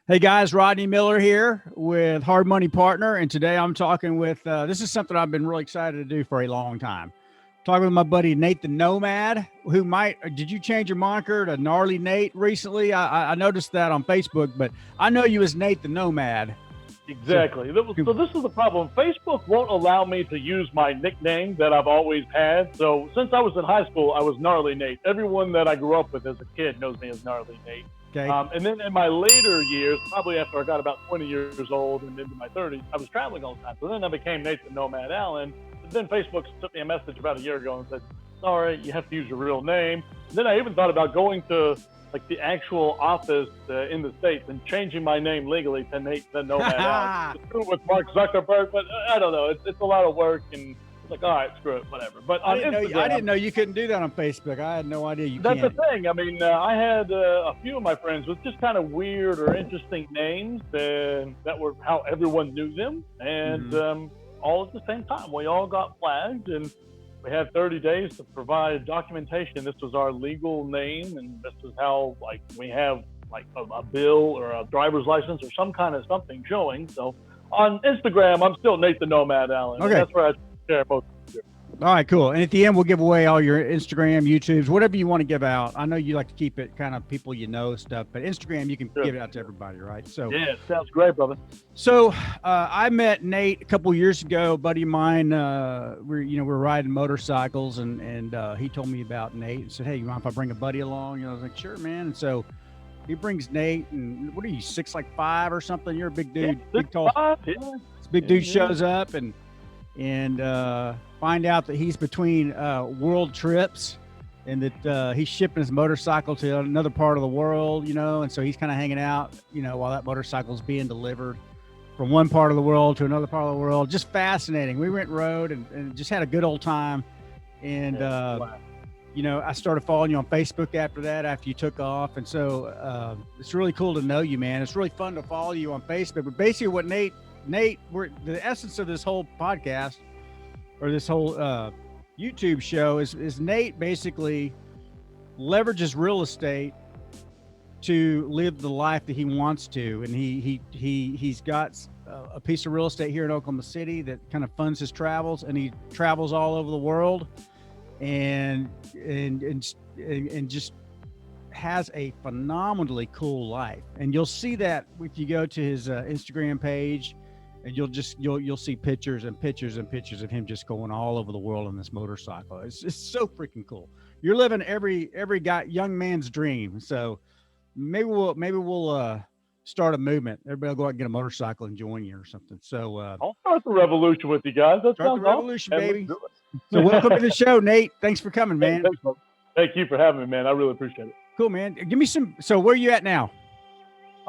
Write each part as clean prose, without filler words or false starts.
Hey guys, Rodney Miller here with Hard Money Partner, and today I'm talking with. This is something I've been really excited to do for a long time. Talking with my buddy Nate the Nomad, who might. Did you change your moniker to Gnarly Nate recently? I noticed that on Facebook, but I know you as Nate the Nomad. Exactly. So this is the problem. Facebook won't allow me to use my nickname that I've always had. So since I was in high school, I was Gnarly Nate. Everyone that I grew up with as a kid knows me as Gnarly Nate. Okay. And then in my later years, probably after I got about 20 years old and into my 30s, I was traveling all the time. So then I became Nate the Nomad Allen. But then Facebook sent me a message about a year ago and said, sorry, you have to use your real name. And then I even thought about going to like the actual office in the States and changing my name legally to Nate the Nomad Allen. With Mark Zuckerberg, but I don't know. It's a lot of work, and it's like, all right, screw it, whatever. But I didn't know you couldn't do that on Facebook. I had no idea you That's can't. the thing. I mean, I had a few of my friends with just kind of weird or interesting names that were how everyone knew them. And all at the same time, we all got flagged, and we had 30 days to provide documentation. This was our legal name, and this is how, like, we have like a bill or a driver's license or some kind of something showing. So on Instagram, I'm still Nate the Nomad Allen. Okay. That's where I share most of it. All right, cool. And at the end, we'll give away all your Instagram, YouTubes, whatever you want to give out. I know you like to keep it kind of people you know stuff, but Instagram, you can give it out to everybody, right? So yeah, sounds great, brother. So I met Nate a couple years ago. A buddy of mine, we're riding motorcycles, and he told me about Nate and said, "Hey, you mind if I bring a buddy along?" I was like, "Sure, man." And so he brings Nate, and what are you, 6'5" or something? You're a big dude, big tall. This big dude shows up and find out that he's between world trips, and that he's shipping his motorcycle to another part of the world, and so he's kind of hanging out, while that motorcycle's being delivered from one part of the world to another part of the world. Just fascinating. We went road and just had a good old time. And, I started following you on Facebook after you took off. And so it's really cool to know you, man. It's really fun to follow you on Facebook. But basically what Nate, the essence of this whole podcast or this whole YouTube show is Nate basically leverages real estate to live the life that he wants to, and he's got a piece of real estate here in Oklahoma City that kind of funds his travels, and he travels all over the world, and just has a phenomenally cool life. And you'll see that if you go to his Instagram page, and you'll see pictures and pictures and pictures of him just going all over the world on this motorcycle. It's so freaking cool. You're living every young man's dream. So maybe we'll start a movement. Everybody will go out and get a motorcycle and join you or something. So I'll start the revolution with you guys. That start sounds the revolution, awesome. baby. So welcome to the show, Nate. Thanks for coming, man. Thank you for having me, man. I really appreciate it. Cool, man. Give me some. So where are you at now?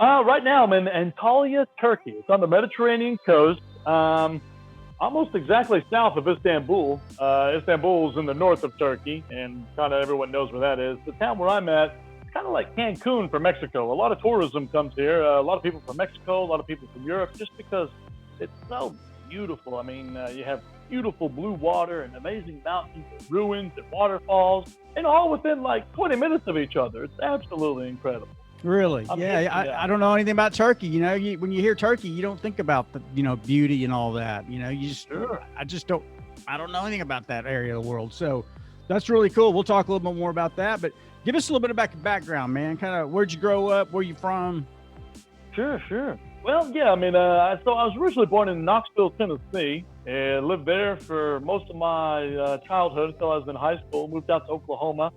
Right now I'm in Antalya, Turkey. It's on the Mediterranean coast, almost exactly south of Istanbul. Istanbul's in the north of Turkey, and kind of everyone knows where that is. The town where I'm at, it's kind of like Cancun for Mexico. A lot of tourism comes here. A lot of people from Mexico, a lot of people from Europe, just because it's so beautiful. I mean, you have beautiful blue water and amazing mountains and ruins and waterfalls, and all within like 20 minutes of each other. It's absolutely incredible. Really? I don't know anything about Turkey. When you hear Turkey, you don't think about the, beauty and all that. I don't know anything about that area of the world. So that's really cool. We'll talk a little bit more about that, but give us a little bit about your background, man. Kind of where'd you grow up? Where you from? Sure. Well, yeah, I mean, so I was originally born in Knoxville, Tennessee, and lived there for most of my childhood until I was in high school. Moved out to Oklahoma,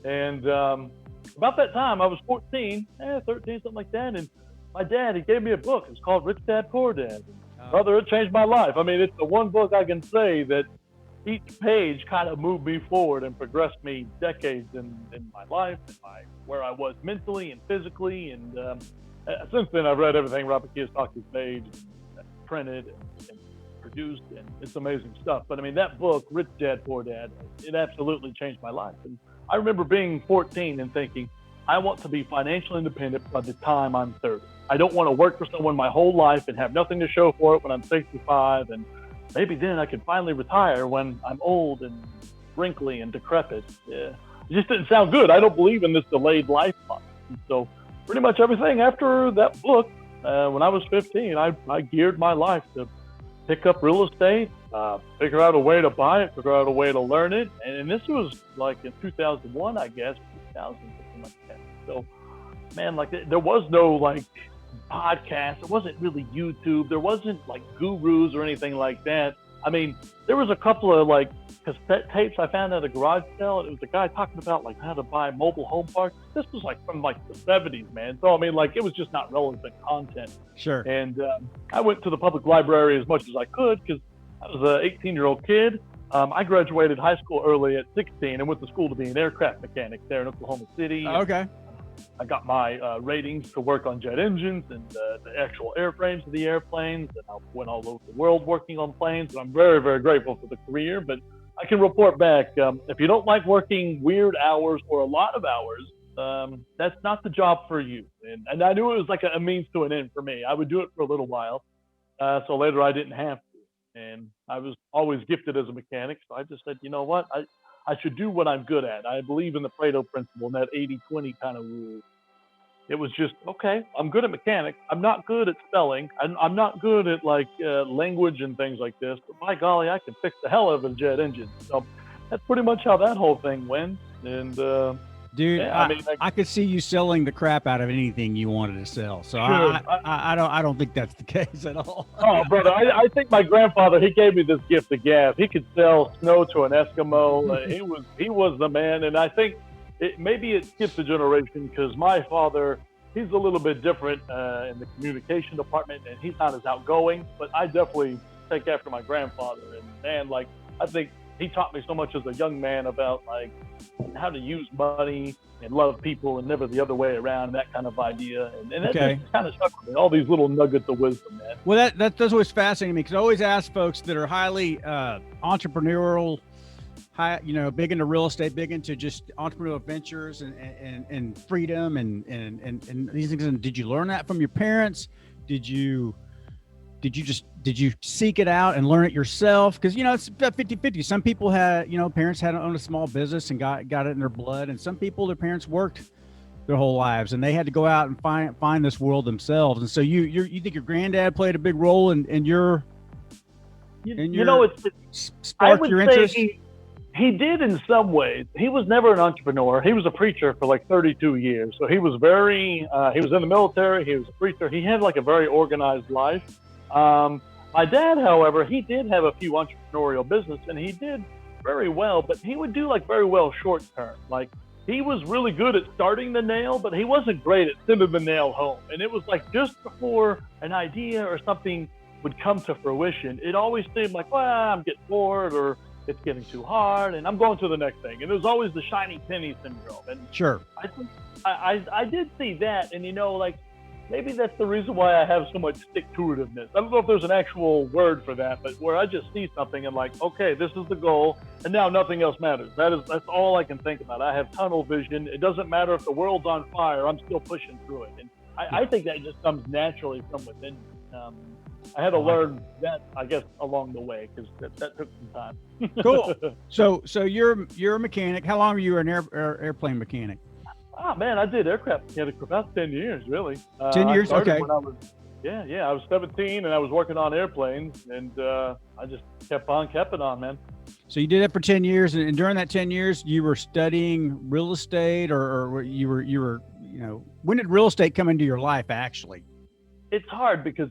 and about that time, I was 13, 13, something like that. And my dad, he gave me a book. It's called Rich Dad, Poor Dad. Brother, it changed my life. I mean, it's the one book I can say that each page kind of moved me forward and progressed me decades in my life, and where I was mentally and physically. And since then, I've read everything Robert Kiyosaki made, and printed, and produced, and it's amazing stuff. But I mean, that book, Rich Dad, Poor Dad, it absolutely changed my life. And I remember being 14 and thinking, I want to be financially independent by the time I'm 30. I don't want to work for someone my whole life and have nothing to show for it when I'm 65. And maybe then I could finally retire when I'm old and wrinkly and decrepit. It just didn't sound good. I don't believe in this delayed life model. And so pretty much everything after that book when I was 15, I geared my life to pick up real estate, figure out a way to buy it, figure out a way to learn it. And this was like in 2001, I guess, 2000, something like that. So, man, like there was no like podcast. There wasn't really YouTube. There wasn't like gurus or anything like that. I mean, there was a couple of like cassette tapes I found at a garage sale. It was a guy talking about like how to buy mobile home parks. This was like from like the 70s, man. So I mean, like it was just not relevant content. Sure. And I went to the public library as much as I could because I was an 18-year-old kid. I graduated high school early at 16 and went to school to be an aircraft mechanic there in Oklahoma City. Okay. I got my ratings to work on jet engines and the actual airframes of the airplanes. And I went all over the world working on planes. And I'm very, very grateful for the career. But I can report back, if you don't like working weird hours or a lot of hours, that's not the job for you. And I knew it was like a means to an end for me. I would do it for a little while. So later I didn't have to. And I was always gifted as a mechanic. So I just said, you know what? I should do what I'm good at. I believe in the Pareto principle and that 80-20 kind of rule. It was just, okay, I'm good at mechanics. I'm not good at spelling. I'm not good at like language and things like this. But by golly, I can fix the hell out of a jet engine. So that's pretty much how that whole thing went. And dude, yeah, I could see you selling the crap out of anything you wanted to sell. So sure. I don't think that's the case at all. Oh, brother, I think my grandfather, he gave me this gift of gab. He could sell snow to an Eskimo. He was the man. And I think maybe it skipped a generation because my father, he's a little bit different in the communication department, and he's not as outgoing. But I definitely take after my grandfather. And man, like I think he taught me so much as a young man about like how to use money and love people and never the other way around, that kind of idea. And that just kind of stuck with me, all these little nuggets of wisdom, man. Well, that's always fascinating me because I always ask folks that are highly entrepreneurial, big into real estate, big into just entrepreneurial ventures and freedom and these things. And did you learn that from your parents? Did you seek it out and learn it yourself? Because, it's about 50-50. Some people had, parents had owned a small business and got it in their blood. And some people, their parents worked their whole lives and they had to go out and find this world themselves. And so you think your granddad played a big role in your spark your interest? He did in some ways. He was never an entrepreneur. He was a preacher for like 32 years. So he was he was in the military. He was a preacher. He had like a very organized life. My dad, however, he did have a few entrepreneurial business and he did very well, but he would do like very well short term. Like he was really good at starting the nail, but he wasn't great at sending the nail home. And it was like just before an idea or something would come to fruition, it always seemed like, well, I'm getting bored or it's getting too hard and I'm going to the next thing. And there's always the shiny penny syndrome. And sure, I think I did see that. And, like, maybe that's the reason why I have so much stick-to-itiveness. I don't know if there's an actual word for that, but where I just see something and like, okay, this is the goal, and now nothing else matters. That's all I can think about. I have tunnel vision. It doesn't matter if the world's on fire. I'm still pushing through it. And I think that just comes naturally from within. I had to learn that, I guess, along the way because that took some time. Cool. So you're a mechanic. How long were you an airplane mechanic? Oh, man, I did aircraft mechanic for about 10 years, really. 10 years? Okay. When I was 17 and I was working on airplanes and I just kept on, man. So you did that for 10 years. And during that 10 years, you were studying real estate or you were, when did real estate come into your life actually? It's hard because,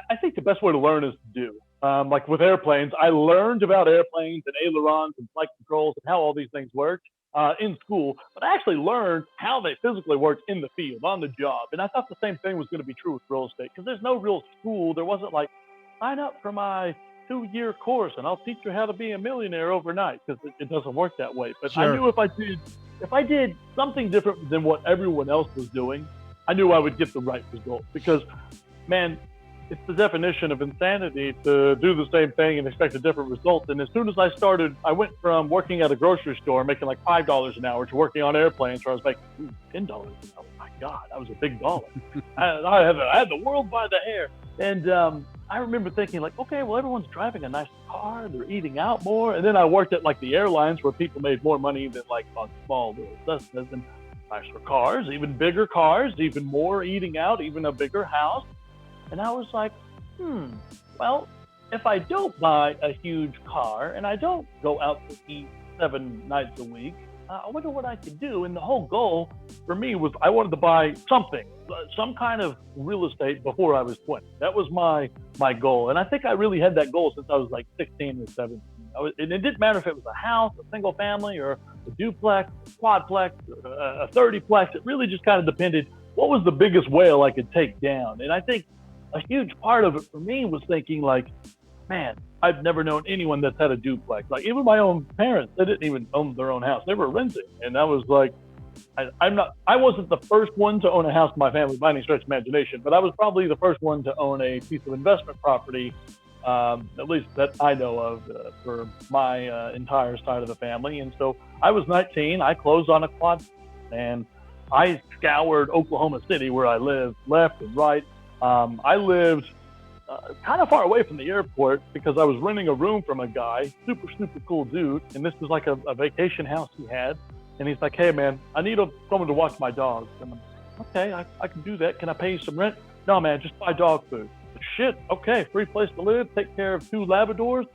I think the best way to learn is to do. Like with airplanes, I learned about airplanes and ailerons and flight controls and how all these things work in school, but I actually learned how they physically work in the field, on the job. And I thought the same thing was going to be true with real estate because there's no real school. There wasn't like, sign up for my 2-year course and I'll teach you how to be a millionaire overnight, because it doesn't work that way. But sure. I knew if I did something different than what everyone else was doing, I knew I would get the right result. Because, man, it's the definition of insanity to do the same thing and expect a different result. And as soon as I went from working at a grocery store making like $5 an hour to working on airplanes where I was making $10 an hour. Oh my God, that was a big dollar. I had the world by the hair. And I remember thinking like, okay, well, everyone's driving a nice car, they're eating out more. And then I worked at like the airlines where people made more money than like on small little businesses. And nicer cars, even bigger cars, even more eating out, even a bigger house. And I was like, well, if I don't buy a huge car and I don't go out to eat 7 nights a week, I wonder what I could do. And the whole goal for me was I wanted to buy something, some kind of real estate before I was 20. That was my goal. And I think I really had that goal since I was like 16 or 17. And it didn't matter if it was a house, a single family, or a duplex, a quadplex, a 30plex. It really just kind of depended what was the biggest whale I could take down. And I think a huge part of it for me was thinking like, man, I've never known anyone that's had a duplex. Like even my own parents, they didn't even own their own house. They were renting. And I was like, I wasn't the first one to own a house in my family by any stretch of imagination, but I was probably the first one to own a piece of investment property, at least that I know of, for my entire side of the family. And so I was 19, I closed on a quad, and I scoured Oklahoma City where I lived, left and right. I lived kind of far away from the airport because I was renting a room from a guy, super cool dude. And this was like a vacation house he had. And he's like, hey man, I need someone to watch my dogs. And I'm okay, I can do that. Can I pay you some rent? No man, just buy dog food. Shit, okay, free place to live, take care of 2 Labradors.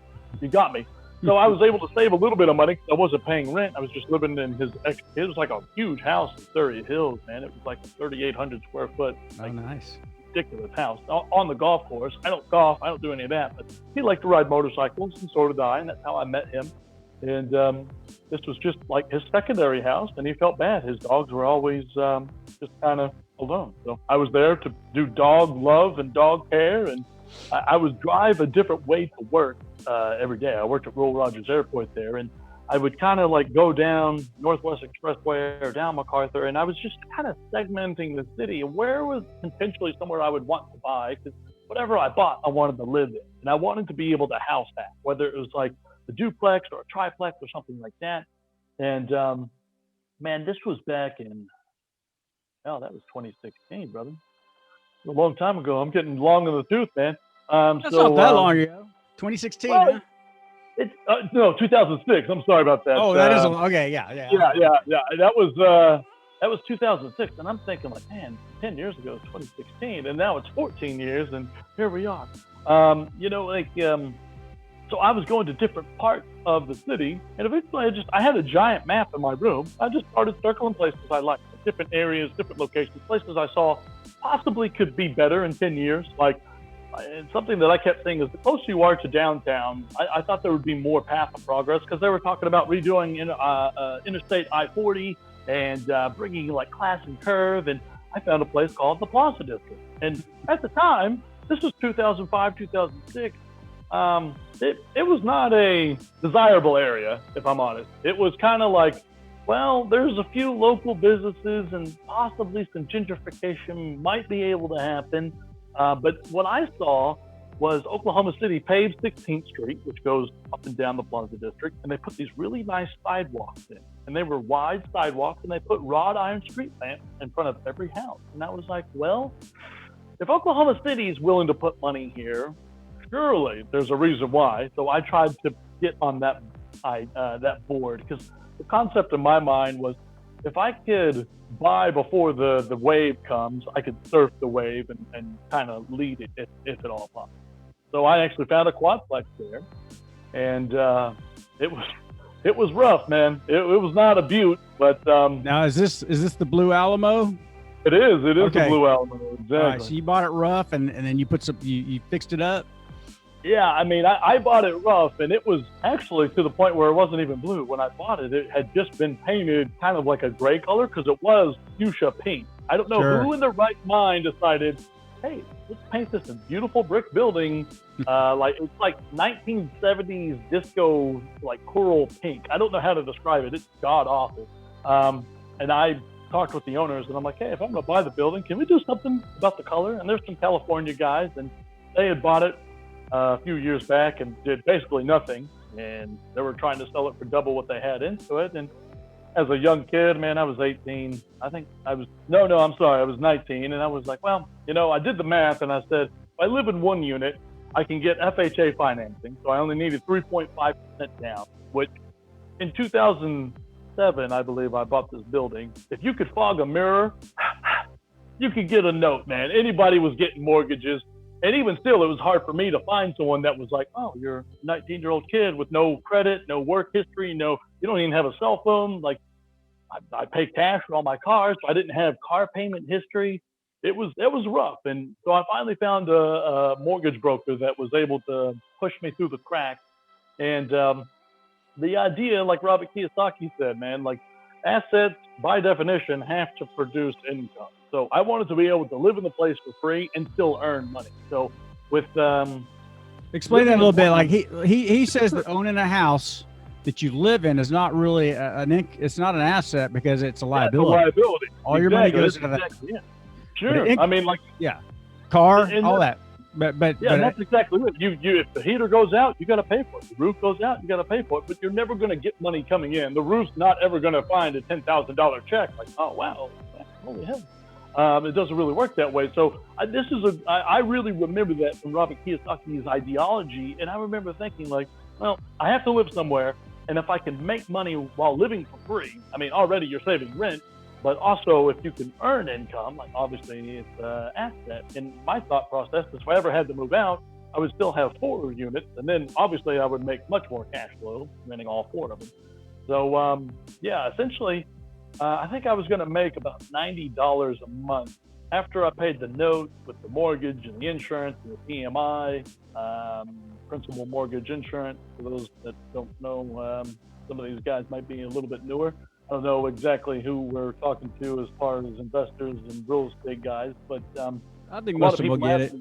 You got me. So I was able to save a little bit of money. I wasn't paying rent. I was just living in it was like a huge house in Surrey Hills, man. It was like 3,800 square foot. Oh, nice. Ridiculous house on the golf course. I don't golf. I don't do any of that. But he liked to ride motorcycles, and so did I. And that's how I met him. And this was just like his secondary house, and he felt bad. His dogs were always just kind of alone. So I was there to do dog love and dog care, and I would drive a different way to work every day. I worked at Royal Rogers Airport there, and I would kind of like go down Northwest Expressway or down MacArthur, and I was just kind of segmenting the city and where was potentially somewhere I would want to buy, because whatever I bought, I wanted to live in, and I wanted to be able to house that, whether it was like a duplex or a triplex or something like that. And man, this was back in, that was 2016, brother. A long time ago. I'm getting long in the tooth, man. That's not that long ago. 2016, well, huh? It's no, 2006. I'm sorry about that. Oh, that is okay. Yeah. That was 2006, and I'm thinking like, man, 10 years ago, 2016, and now it's 14 years, and here we are. So I was going to different parts of the city, and eventually I had a giant map in my room. I just started circling places I liked, different areas, different locations, places I saw possibly could be better in 10 years. Like, and something that I kept saying is the closer you are to downtown, I thought there would be more path of progress, because they were talking about redoing Interstate I-40 and bringing like class and curve. And I found a place called the Plaza District. And at the time, this was 2005, 2006. It was not a desirable area, if I'm honest. It was kind of like, well, there's a few local businesses and possibly some gentrification might be able to happen. But what I saw was Oklahoma City paved 16th Street, which goes up and down the Plaza District, and they put these really nice sidewalks in. And they were wide sidewalks, and they put wrought iron street lamps in front of every house. And I was like, well, if Oklahoma City is willing to put money here, surely there's a reason why. So I tried to get on that board, because the concept in my mind was, if I could buy before the wave comes, I could surf the wave and kind of lead it if at all possible. So I actually found a quadplex there, and it was rough, man. It was not a beaut, but now is this the Blue Alamo? It is okay. The Blue Alamo, exactly. All right, so you bought it rough, and then you put you fixed it up. Yeah, I mean, I bought it rough, and it was actually to the point where it wasn't even blue. When I bought it, it had just been painted kind of like a gray color, because it was fuchsia pink. I don't know who in their right mind decided, hey, let's paint this a beautiful brick building. It's like 1970s disco, like coral pink. I don't know how to describe it. It's god awful. And I talked with the owners, and I'm like, hey, if I'm going to buy the building, can we do something about the color? And there's some California guys, and they had bought it a few years back and did basically nothing, and they were trying to sell it for double what they had into it. And as a young kid, man, I was 18. I think I was I was 19, and I was like, well, I did the math, and I said, if I live in one unit, I can get FHA financing, so I only needed 3.5% down, which in 2000 2007, I believe I bought this building. If you could fog a mirror, you could get a note, man. Anybody was getting mortgages. And even still, it was hard for me to find someone that was like, oh, you're a 19-year-old kid with no credit, no work history, you don't even have a cell phone. Like, I pay cash for all my cars, so I didn't have car payment history. It was rough. And so I finally found a mortgage broker that was able to push me through the cracks. And the idea, like Robert Kiyosaki said, man, like assets by definition have to produce income. So I wanted to be able to live in the place for free and still earn money. So with explain that a little bit. Like he says that owning a house that you live in is not really it's not an asset because it's a liability. Yeah, it's a liability. All your money goes into that. Exactly, yeah. Sure. I mean, like, yeah, car, and all that. But that's exactly it. You if the heater goes out, you got to pay for it. The roof goes out, you got to pay for it. But you're never going to get money coming in. The roof's not ever going to find a $10,000 check. Like, oh wow, holy hell. It doesn't really work that way. So I really remember that from Robert Kiyosaki's ideology, and I remember thinking like, well, I have to live somewhere, and if I can make money while living for free, I mean, already you're saving rent. But also, if you can earn income, like obviously it's an asset. And my thought process is if I ever had to move out, I would still have 4 units. And then obviously I would make much more cash flow renting all 4 of them. So, essentially, I think I was going to make about $90 a month after I paid the note with the mortgage and the insurance and the PMI, principal mortgage insurance. For those that don't know, some of these guys might be a little bit newer. I don't know exactly who we're talking to as far as investors and real estate guys, but I think most of them will get it.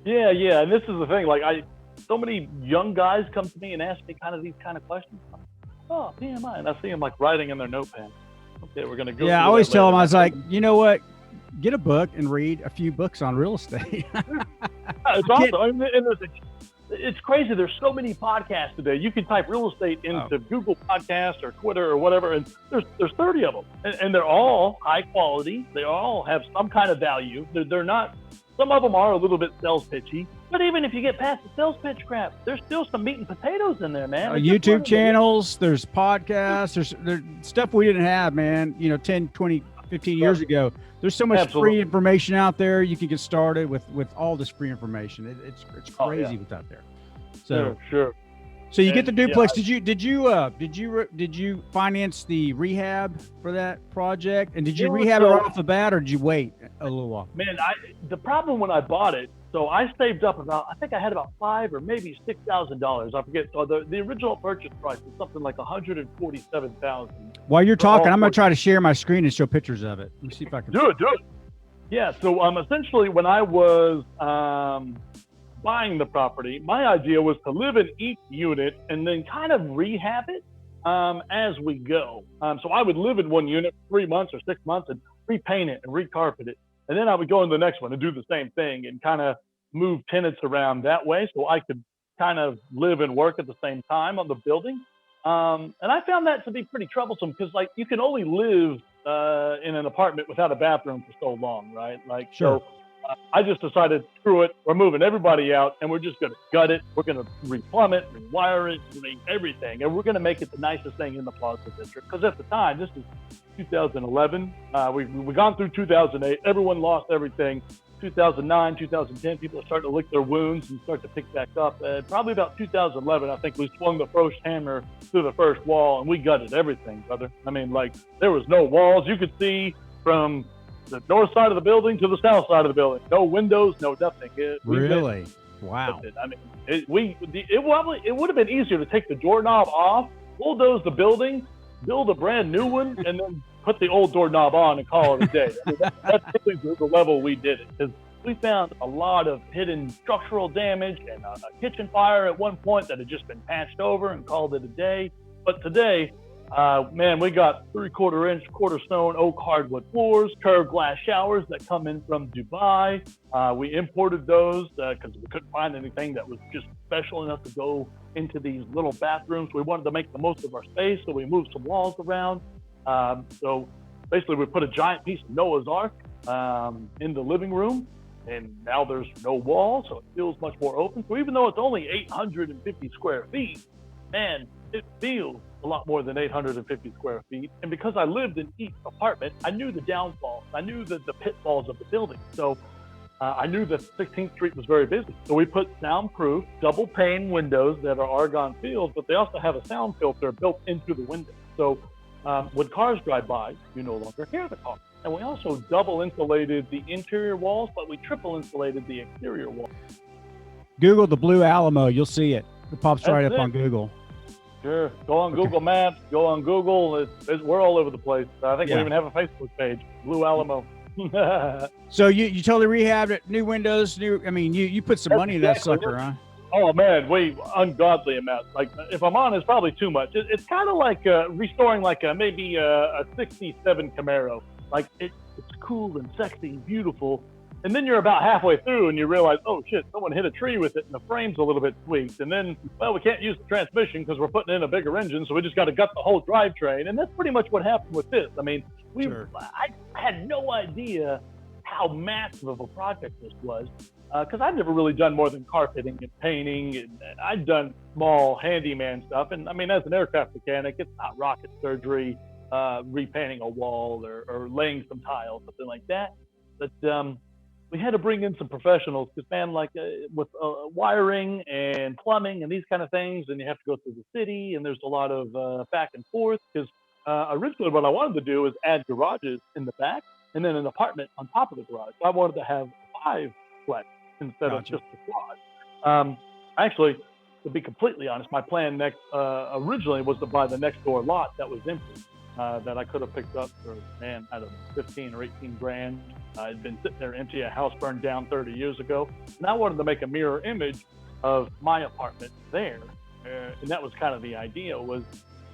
Yeah, and this is the thing. Like, so many young guys come to me and ask me kind of these kind of questions. Oh, PMI, and I see them like writing in their notepad. Okay, we're gonna go. Yeah, I always tell them, I was like, you know what? Get a book and read a few books on real estate. It's awesome. I mean, it's crazy. There's so many podcasts today. You can type real estate into Google Podcasts or Twitter or whatever, and there's 30 of them, and they're all high quality. They all have some kind of value. They're not. Some of them are a little bit sales pitchy, but even if you get past the sales pitch crap, there's still some meat and potatoes in there, man. YouTube channels, there's podcasts, there's stuff we didn't have, man. 10, 20, 15 years ago. There's so much free information out there. You can get started with all this free information. It's crazy what's out there. So sure. So you get the duplex. Did you finance the rehab for that project? And did you rehab it right off the bat, or did you wait a little while? Man, the problem when I bought it, so I saved up I think I had about $5,000 or maybe $6,000. I forget. So the original purchase price was something like $147,000. While you're talking, I'm going to try to share my screen and show pictures of it. Let me see if I can do it. Yeah. So essentially, when I was buying the property, my idea was to live in each unit and then kind of rehab it as we go. So I would live in one unit for 3 months or 6 months and repaint it and recarpet it. And then I would go in the next one and do the same thing and kind of move tenants around that way so I could kind of live and work at the same time on the building. And I found that to be pretty troublesome because, like, you can only live in an apartment without a bathroom for so long, right? Like, sure. So I just decided, screw it. We're moving everybody out and we're just going to gut it. We're going to replumb it, rewire it, everything. And we're going to make it the nicest thing in the Plaza District. Because at the time, this is 2011. We've gone through 2008. Everyone lost everything. 2009, 2010, people are starting to lick their wounds and start to pick back up. Probably about 2011, I think we swung the first hammer through the first wall and we gutted everything, brother. I mean, like, there was no walls. You could see from the north side of the building to the south side of the building. No windows, no nothing. Really? Wow. I mean, it would have been easier to take the doorknob off, bulldoze the building, build a brand new one, and then put the old doorknob on and call it a day. I mean, that's really the level we did it, because we found a lot of hidden structural damage and a kitchen fire at one point that had just been patched over and called it a day. But today, man, we got 3/4 inch, quarter stone oak hardwood floors, curved glass showers that come in from Dubai. We imported those because we couldn't find anything that was just special enough to go into these little bathrooms. We wanted to make the most of our space, so we moved some walls around. So basically, we put a giant piece of Noah's Ark in the living room, and now there's no wall, so it feels much more open. So even though it's only 850 square feet, man, it feels a lot more than 850 square feet. And because I lived in each apartment, I knew the downfalls. I knew the pitfalls of the building. So I knew that 16th Street was very busy. So we put soundproof, double pane windows that are argon filled, but they also have a sound filter built into the window. So when cars drive by, you no longer hear the car. And we also double insulated the interior walls, but we triple insulated the exterior walls. Google the Blue Alamo. You'll see it. It pops That's right up it. on Google. Sure. Go on Google Maps. Go on Google. We're all over the place. I think we even have a Facebook page, Blue Alamo. So you totally rehabbed it, new windows, you put some money in that sucker, huh? Oh man, ungodly amounts. Like, if I'm honest, probably too much. It's kind of like restoring like maybe a 67 Camaro. Like it's cool and sexy and beautiful. And then you're about halfway through and you realize, oh shit, someone hit a tree with it and the frame's a little bit tweaked. And then, well, we can't use the transmission because we're putting in a bigger engine, so we just got to gut the whole drivetrain. And that's pretty much what happened with this. I mean, I had no idea how massive of a project this was because I've never really done more than carpeting and painting, and I've done small handyman stuff. And I mean, as an aircraft mechanic, it's not rocket surgery, repainting a wall or laying some tile, something like that. But we had to bring in some professionals because, man, like with wiring and plumbing and these kind of things, and you have to go through the city, and there's a lot of back and forth because originally what I wanted to do is add garages in the back and then an apartment on top of the garage. So I wanted to have 5 flats instead of just a quad. Actually, to be completely honest, my plan originally was to buy the next door lot that was empty. That I could have picked up for, I don't know, 15 or 18 grand. I'd been sitting there empty, a house burned down 30 years ago. And I wanted to make a mirror image of my apartment there. And that was kind of the idea, was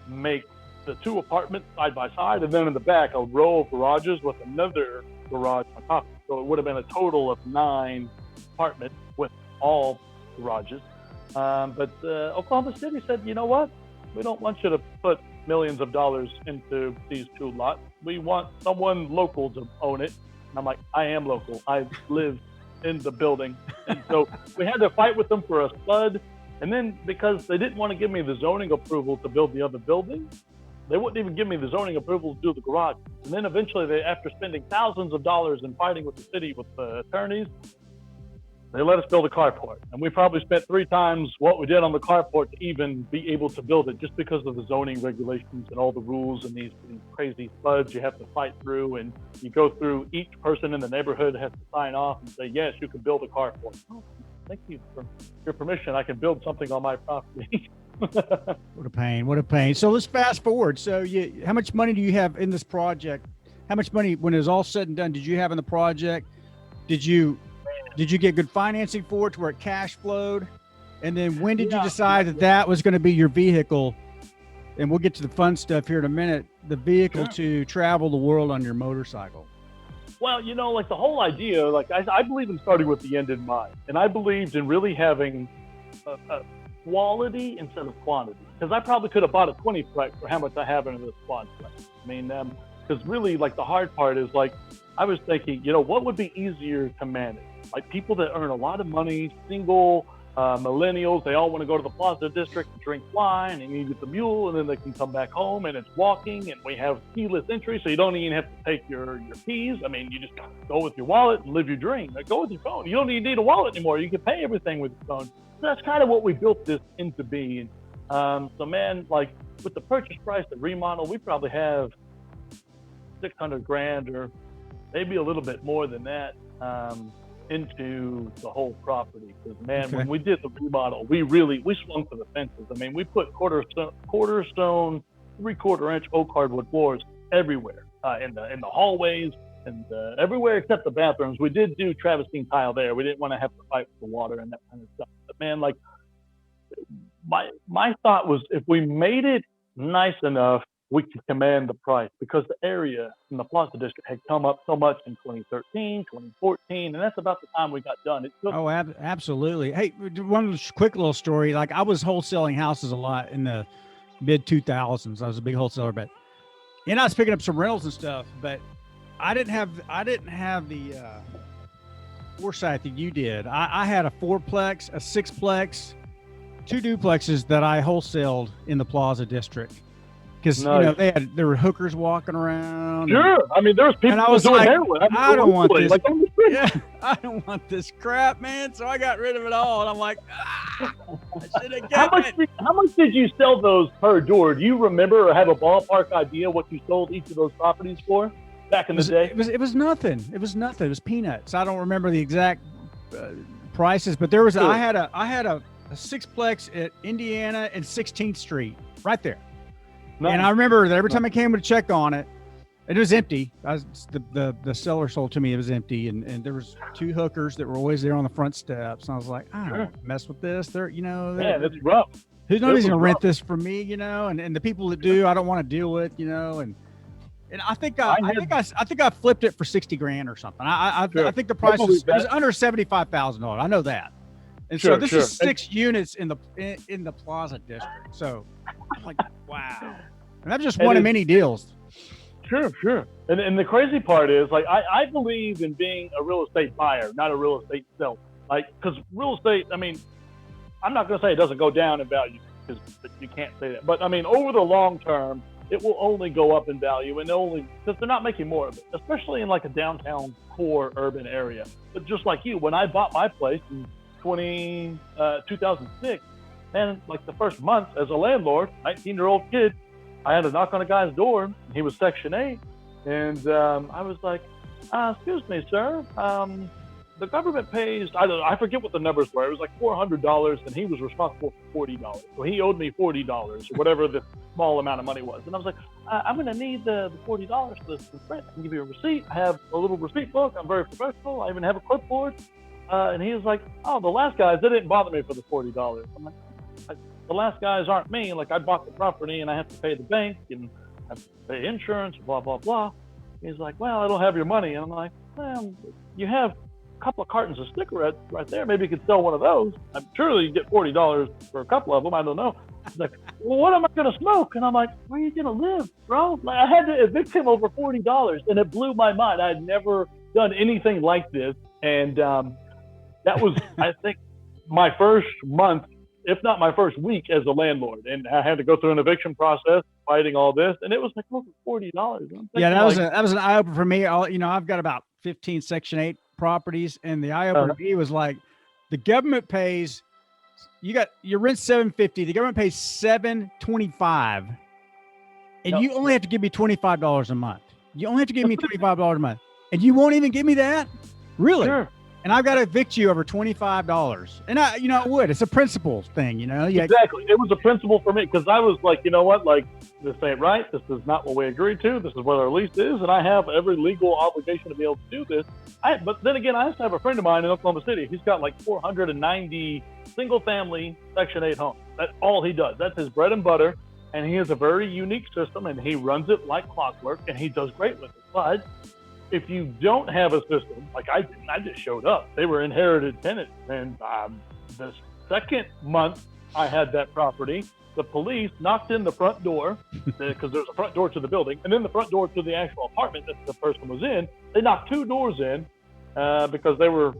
make the 2 apartments side by side, and then in the back, a row of garages with another garage on top. So it would have been a total of 9 apartments with all garages. But Oklahoma City said, you know what? We don't want you to put millions of dollars into these 2 lots. We want someone local to own it. And I'm like, I am local. I live in the building. And so we had to fight with them for a spud. And then because they didn't want to give me the zoning approval to build the other building, they wouldn't even give me the zoning approval to do the garage. And then eventually, after spending thousands of dollars and fighting with the city, with the attorneys, they let us build a carport. And we probably spent 3 times what we did on the carport to even be able to build it, just because of the zoning regulations and all the rules and these crazy spuds you have to fight through. And you go through, each person in the neighborhood has to sign off and say, yes, you can build a carport. Oh, thank you for your permission. I can build something on my property. What a pain. So let's fast forward. So how much money do you have in this project? How much money, when it was all said and done, did you have in the project? Did you get good financing for it to where it cash flowed? And then when did you decide that was going to be your vehicle? And we'll get to the fun stuff here in a minute, the vehicle to travel the world on your motorcycle. Well, like the whole idea, like I believe in starting with the end in mind. And I believed in really having a quality instead of quantity. Because I probably could have bought a 20-plex for how much I have in this quadplex. I mean, because really, like, the hard part is, like, I was thinking, what would be easier to manage? Like, people that earn a lot of money, single, millennials, they all want to go to the Plaza District and drink wine and eat at the mule, and then they can come back home and it's walking, and we have keyless entry, so you don't even have to take your keys. I mean, you just go with your wallet and live your dream. Like, go with your phone. You don't even need a wallet anymore. You can pay everything with your phone. So that's kind of what we built this into being. So, man, like, with the purchase price, the remodel, we probably have 600 grand or maybe a little bit more than that into the whole property. Because, man, when we did the remodel, we swung for the fences. I mean, we put quarter stone, 3/4-inch oak hardwood floors everywhere, in the hallways and everywhere except the bathrooms. We did do Travertine tile there. We didn't want to have to fight with the water and that kind of stuff. But, man, like, my thought was, if we made it nice enough, we could command the price, because the area in the Plaza District had come up so much in 2013, 2014, and that's about the time we got done. Absolutely. Hey, one quick little story. Like, I was wholesaling houses a lot in the mid 2000s. I was a big wholesaler, but I was picking up some rentals and stuff, but I didn't have the foresight that you did. I had a 4-plex, a 6-plex, 2 duplexes that I wholesaled in the Plaza District because Nice. there were hookers walking around. Sure. I mean, there's people I was doing like, heroin. I mean, I don't want literally, this. like on the street. Yeah, I don't want this crap, man. So I got rid of it all, and I'm like, I should have kept it. How much did you sell those per door? Do you remember or have a ballpark idea what you sold each of those properties for back in the day? It was nothing. It was nothing. It was peanuts. I don't remember the exact prices, but there was Sure. I had a sixplex at Indiana and 16th Street right there. Nice. And I remember that every time I came to check on it, it was empty. The seller sold to me, it was empty, and there was 2 hookers that were always there on the front steps. And I was like, I don't want to mess with this. Man, it's rough. Nobody's gonna rent this from me, and the people that do, I don't want to deal with, and I think I flipped it for 60 grand or something. I think the price was under $75,000. I know that. And so this is 6 units in the Plaza District. So I'm like, wow. And I've just one of many deals. Sure. And the crazy part is, like, I believe in being a real estate buyer, not a real estate seller. Like, because real estate, I mean, I'm not going to say it doesn't go down in value, because you can't say that. But I mean, over the long term, it will only go up in value, and because they're not making more of it, especially in like a downtown core urban area. But just like you, when I bought my place in 2006, and like the first month as a landlord, 19-year-old kid, I had to knock on a guy's door. He was Section 8, and I was like, "Excuse me, sir. The government pays, I forget what the numbers were. It was like $400, and he was responsible for $40. So he owed me $40 or whatever the small amount of money was. And I was like, I'm going to need the $40 for this rent. I can give you a receipt. I have a little receipt book. I'm very professional. I even have a clipboard. And he was like, oh, the last guys, they didn't bother me for the $40. I'm like, the last guys aren't me. Like, I bought the property, and I have to pay the bank, and I have to pay insurance, blah, blah, blah. He's like, well, I don't have your money. And I'm like, well, you have couple of cartons of cigarettes right there. Maybe you could sell one of those. I'm sure you get $40 for a couple of them. I don't know. He's like, well, what am I going to smoke? And I'm like, where are you going to live, bro? Like, I had to evict him over $40, and it blew my mind. I had never done anything like this. And that was, I think, my first month, if not my first week as a landlord. And I had to go through an eviction process, fighting all this. And it was like, look, $40. Yeah, that was an eye opener for me. I've got about 15 Section 8 properties, and the eye opener to me was like, the government pays, your rent's $750, the government pays $725, and you only have to give me $25 a month. You only have to give me $25 a month, and you won't even give me that? Really? Sure. And I've got to evict you over $25. And I would. It's a principle thing, Exactly. It was a principle for me, because I was like, you know what? Like, this ain't right. This is not what we agreed to. This is what our lease is, and I have every legal obligation to be able to do this. But then again, I used to have a friend of mine in Oklahoma City. He's got like 490 single-family Section 8 homes. That's all he does. That's his bread and butter, and he has a very unique system, and he runs it like clockwork, and he does great with it. But if you don't have a system, like I didn't, I just showed up. They were inherited tenants. And the second month I had that property, the police knocked in the front door, because there's a front door to the building, and then the front door to the actual apartment that the person was in. They knocked 2 doors in because they were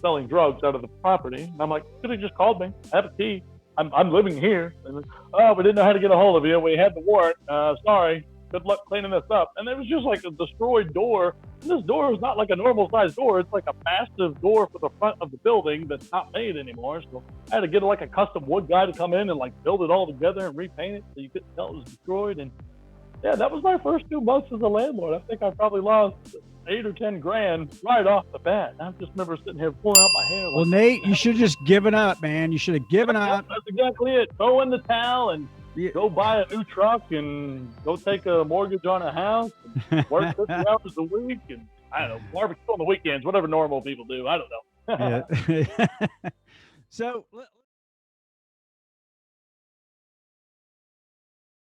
selling drugs out of the property. And I'm like, could have just called me. I have a key. I'm living here. And then, oh, we didn't know how to get a hold of you. We had the warrant. Sorry. Good luck cleaning this up. And it was just like a destroyed door. And this door is not like a normal size door. It's like a massive door for the front of the building that's not made anymore. So I had to get like a custom wood guy to come in and like build it all together and repaint it so you couldn't tell it was destroyed. And yeah, that was my first 2 months as a landlord. I think I probably lost 8 or 10 grand right off the bat. I just remember sitting here pulling out my hair. Like, well, Nate, you should have just given up, man. You should have given up. That's exactly it. Throw in the towel and go buy a new truck and go take a mortgage on a house and work 50 hours a week and, I don't know, barbecue on the weekends, whatever normal people do. I don't know. Yeah. So